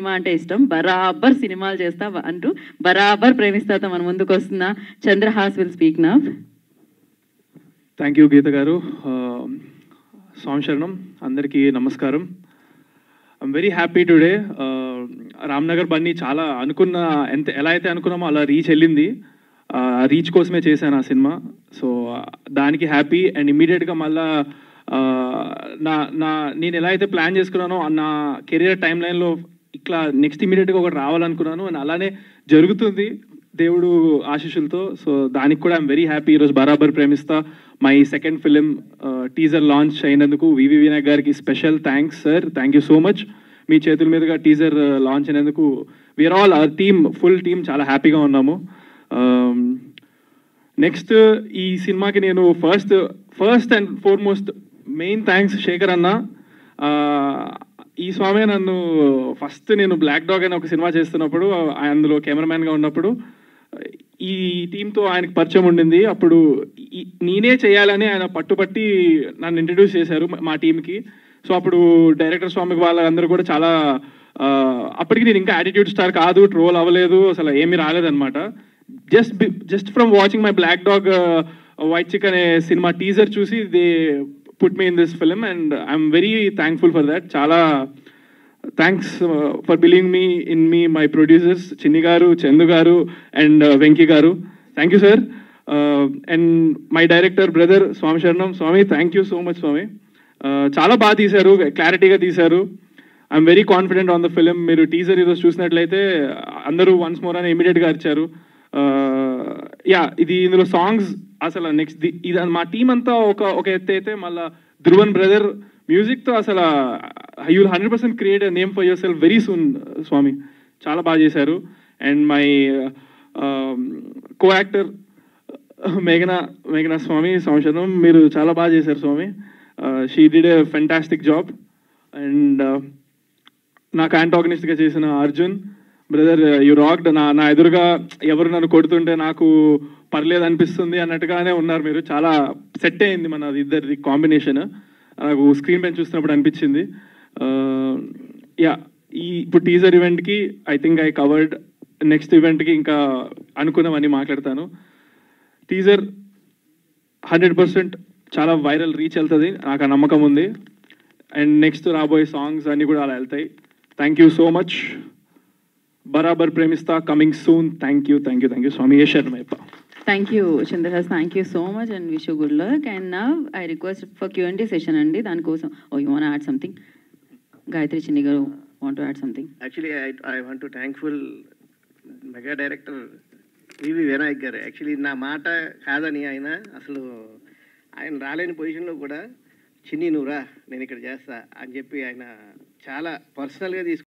Cinema అంటే ఇష్టం, బరాబర్ సినిమాలు చేస్తా అంటూ బరాబర్ ప్రేమిస్తాతో మన ముందుకు వస్తున్న Chandrahas will speak now. Thank you Geetha గారు. స్వామి శరణం, అందరికీ నమస్కారం. I'm very happy today. Ramnagar Bunny చాలా ఎలా అయితే అనుకున్నామో అలా రీచ్ వెళ్ళింది. రీచ్ కోసమే చేశాను ఆ సినిమా. సో దానికి హ్యాపీ. అండ్ ఇమ్మీడియట్గా మళ్ళా నేను ఎలా అయితే ప్లాన్ చేసుకున్నానో నా కెరియర్ టైం లైన్లో ఇట్లా నెక్స్ట్ ఇమ్మీడియట్గా ఒకటి రావాలనుకున్నాను. అండ్ అలానే జరుగుతుంది దేవుడు ఆశీస్సులతో. సో దానికి కూడా ఐఎమ్ వెరీ హ్యాపీ. ఈరోజు Barabar Premista my second film teaser launch అయినందుకు వివి వినాయక్ గారికి special thanks sir. Thank you so much. మీ చేతుల మీదుగా టీజర్ లాంచ్ అయినందుకు we are all our team, full team చాలా హ్యాపీగా ఉన్నాము. నెక్స్ట్ ఈ సినిమాకి నేను first and foremost main thanks Shekhar అన్న. ఈ స్వామి నన్ను ఫస్ట్ నేను బ్లాక్ డాగ్ అనే ఒక సినిమా చేస్తున్నప్పుడు, అందులో కెమెరామ్యాన్గా ఉన్నప్పుడు ఈ టీంతో ఆయనకు పరిచయం ఉండింది. అప్పుడు నేనే చేయాలని ఆయన పట్టుబట్టి నన్ను ఇంట్రడ్యూస్ చేశారు మా టీంకి. సో అప్పుడు డైరెక్టర్ స్వామికి వాళ్ళందరూ కూడా చాలా అప్పటికి నేను ఇంకా యాటిట్యూడ్ స్టార్ కాదు, ట్రోల్ అవ్వలేదు, అసలు ఏమీ రాలేదన్నమాట. Just from watching my black dog white chick అనే సినిమా టీజర్ చూసి they put me in this film and I'm very thankful for that. చాలా thanks for believing me in me my producers Chinni గారు, చందు గారు అండ్ వెంకీ గారు. Thank you sir. And my director brother స్వామి శరణం. స్వామి థ్యాంక్ యూ సో మచ్ స్వామి. చాలా బాగా తీశారు, క్లారిటీగా తీశారు. I'm very confident on the film. మీరు టీజర్ ఈరోజు చూసినట్లయితే అందరూ వన్స్ మోర్ అని ఇమీడియట్గా అరిచారు. ఇది ఇందులో సాంగ్స్ అసలు నెక్స్ట్ ఇది మా టీం అంతా ఒక ఎత్తు అయితే మళ్ళీ ధ్రువన్ బ్రదర్ మ్యూజిక్తో అసలు you will 100% create name for your self very soon స్వామి. చాలా బాగా చేశారు. అండ్ మై కో యాక్టర్ మేఘనా స్వామి సంవత్సరం మీరు చాలా బాగా చేశారు స్వామి. She did a fantastic job. And నాకు యాంటాగనిస్ట్గా చేసిన అర్జున్ బ్రదర్ యూ రాక్డ్. నా ఎదురుగా ఎవరు నన్ను కొడుతుంటే నాకు పర్లేదు అనిపిస్తుంది అన్నట్టుగానే ఉన్నారు మీరు. చాలా సెట్ అయింది మన ఇద్దరిది కాంబినేషన్. నాకు స్క్రీన్ పైన చూస్తున్నప్పుడు అనిపించింది. ఇప్పుడు టీజర్ ఈవెంట్కి I think I covered. Next ఈవెంట్కి ఇంకా అనుకున్నవన్నీ మాట్లాడతాను. టీజర్ 100% చాలా వైరల్ రీచ్ వెళ్తుంది, నాకు ఆ నమ్మకం ఉంది. అండ్ నెక్స్ట్ రాబోయే సాంగ్స్ అన్నీ కూడా అలా వెళ్తాయి. Thank you so much. Barabar Premista coming soon. Thank you స్వామి. ఏ శరణమయ్యప్ప. Thank you Chandrahas, thank you so much and wish you good luck. And now I request for Q&A session అండి. దానికోసం you want add something? Gayatri Chinni గారు want to add something? Actually I want to thankful mega director VV Vinayak గారు. Actually నా మాట కాదని ఆయన రాలేని పొజిషన్లో కూడా చిన్ని నువ్వురా నేను ఇక్కడ చేస్తా అని చెప్పి ఆయన చాలా పర్సనల్గా తీసుకుని